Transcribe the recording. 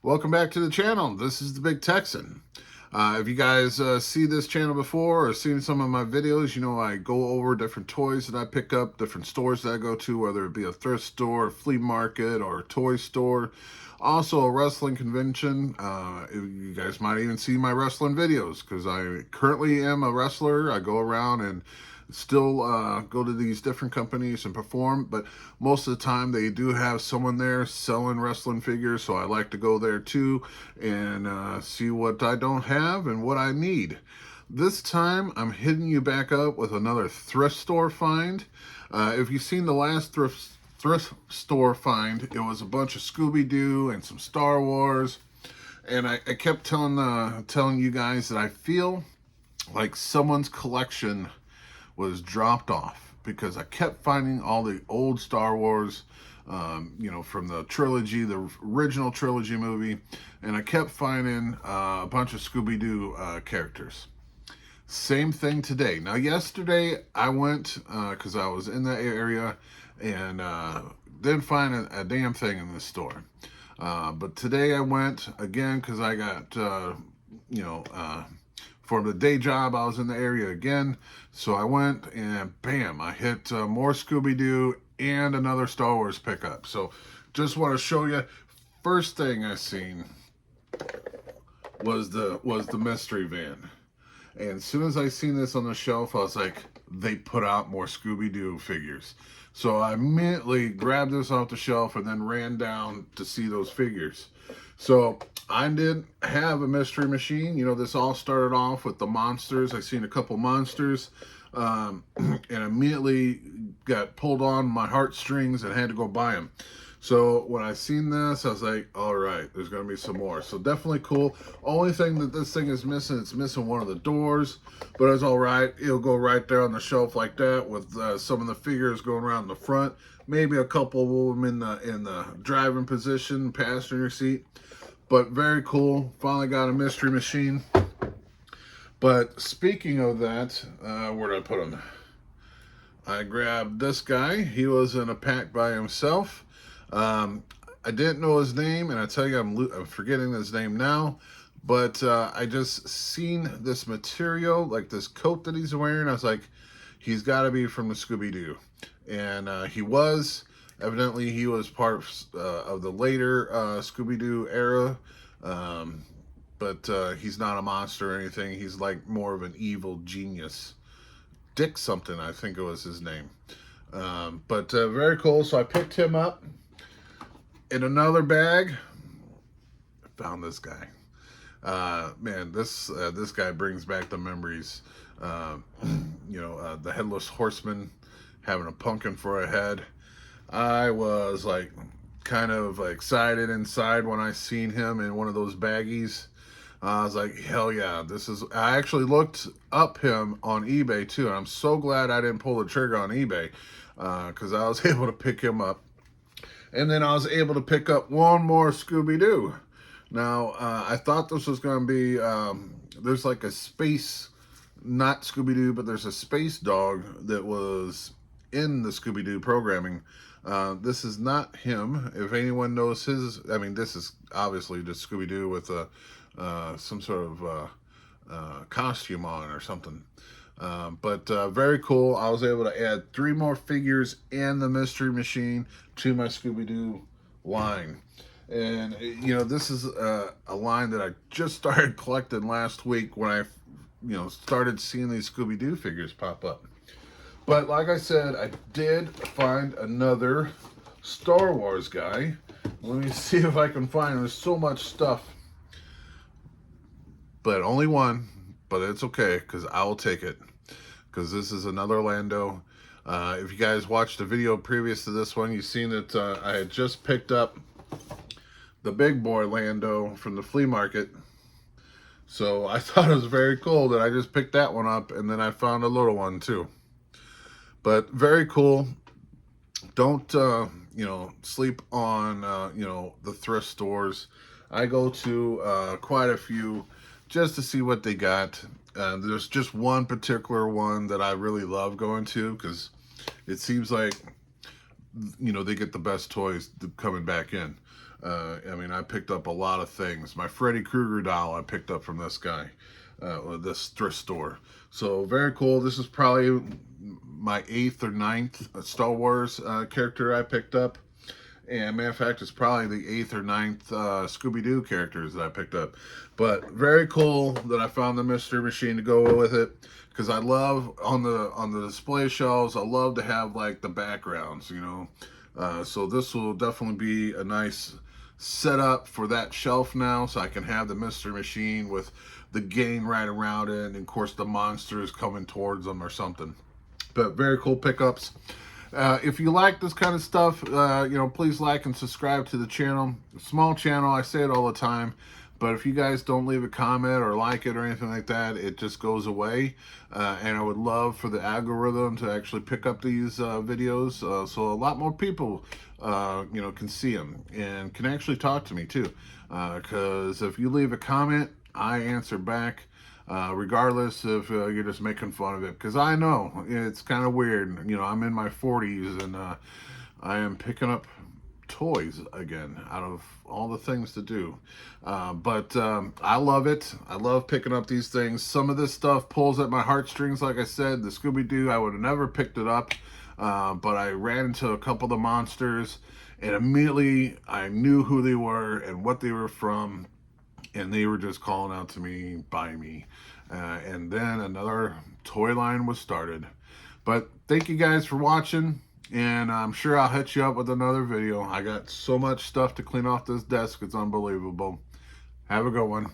Welcome back to the channel. This is the Big Texan. If you guys see this channel before or seen some of my videos, you know I go over different toys that I pick up, different stores that I go to, whether it be a thrift store, a flea market, or a toy store. Also a wrestling convention. You guys might even see my wrestling videos because I currently am a wrestler. I go around and still go to these different companies and perform, but most of the time they do have someone there selling wrestling figures, so I like to go there too and see what I don't have and what I need. This time I'm hitting you back up with another thrift store find. If you've seen the last thrift store find, it was a bunch of Scooby-Doo and some Star Wars, and I kept telling you guys that I feel like someone's collection was dropped off because I kept finding all the old Star Wars, from the trilogy, the original trilogy movie, and I kept finding a bunch of Scooby-Doo characters. Same thing today. Now, yesterday I went because I was in that area and didn't find a damn thing in the store. But today I went again because I got, for the day job, I was in the area again. So I went and bam, I hit more Scooby-Doo and another Star Wars pickup. So just want to show you. First thing I seen was the mystery van. And as soon as I seen this on the shelf, I was like, they put out more Scooby-Doo figures. So I immediately grabbed this off the shelf and then ran down to see those figures. So I did have a mystery machine. You know, this all started off with the monsters. I seen a couple monsters and immediately got pulled on my heartstrings and had to go buy them. So when I seen this, I was like, all right, there's going to be some more. So definitely cool. Only thing that this thing is missing, it's missing one of the doors. But it's all right. It'll go right there on the shelf like that with some of the figures going around the front. Maybe a couple of them in the driving position, passenger seat. But very cool. Finally got a mystery machine. But speaking of that, where did I put him? I grabbed this guy. He was in a pack by himself. I didn't know his name, and I tell you, I'm forgetting his name now. But I just seen this material, like this coat that he's wearing. I was like, he's got to be from the Scooby-Doo. And he was. Evidently, he was part of the later Scooby-Doo era. But he's not a monster or anything. He's like more of an evil genius. Dick something, I think it was his name. But very cool. So I picked him up. In another bag, I found this guy. Man, this guy brings back the memories. The Headless Horseman having a pumpkin for a head. I was like kind of excited inside when I seen him in one of those baggies. I was like, hell yeah, this is... I actually looked up him on eBay too, and I'm so glad I didn't pull the trigger on eBay because I was able to pick him up. And then I was able to pick up one more Scooby-Doo. Now, I thought this was going to be... there's like a space... Not Scooby-Doo, but there's a space dog that was in the Scooby-Doo programming. This is not him. If anyone knows his... I mean, this is obviously just Scooby-Doo with some sort of costume on or something. But very cool. I was able to add 3 more figures and the mystery machine to my Scooby-Doo line. And, this is a line that I just started collecting last week when I, started seeing these Scooby-Doo figures pop up. But like I said, I did find another Star Wars guy. Let me see if I can find him. There's so much stuff. But only one. But it's okay, because I will take it. Because this is another Lando. If you guys watched the video previous to this one, you've seen that I had just picked up the big boy Lando from the flea market. So I thought it was very cool that I just picked that one up, and then I found a little one too. But very cool. Don't, sleep on, the thrift stores. I go to quite a few just to see what they got. There's just one particular one that I really love going to because it seems like, they get the best toys coming back in. I mean, I picked up a lot of things. My Freddy Krueger doll I picked up from this guy, this thrift store. So very cool. This is probably my 8th or 9th Star Wars character I picked up. And matter of fact, it's probably the 8th or 9th Scooby-Doo characters that I picked up. But very cool that I found the mystery machine to go with it. Because I love, on the display shelves, I love to have like the backgrounds, you know. So this will definitely be a nice setup for that shelf now. So I can have the mystery machine with the gang right around it. And of course the monsters coming towards them or something. But very cool pickups. If you like this kind of stuff, you know, please like and subscribe to the channel. Small channel, I say it all the time, but if you guys don't leave a comment or like it or anything like that, it just goes away. And I would love for the algorithm to actually pick up these videos, so a lot more people, you know, can see them and can actually talk to me too. Because if you leave a comment, I answer back. Regardless if you're just making fun of it, because I know it's kind of weird. You know, I'm in my 40s and I am picking up toys again out of all the things to do. But I love it. I love picking up these things. Some of this stuff pulls at my heartstrings. Like I said, the Scooby-Doo, I would have never picked it up, but I ran into a couple of the monsters and immediately I knew who they were and what they were from. And they were just calling out to me, buy me. And then another toy line was started. But thank you guys for watching. And I'm sure I'll hit you up with another video. I got so much stuff to clean off this desk. It's unbelievable. Have a good one.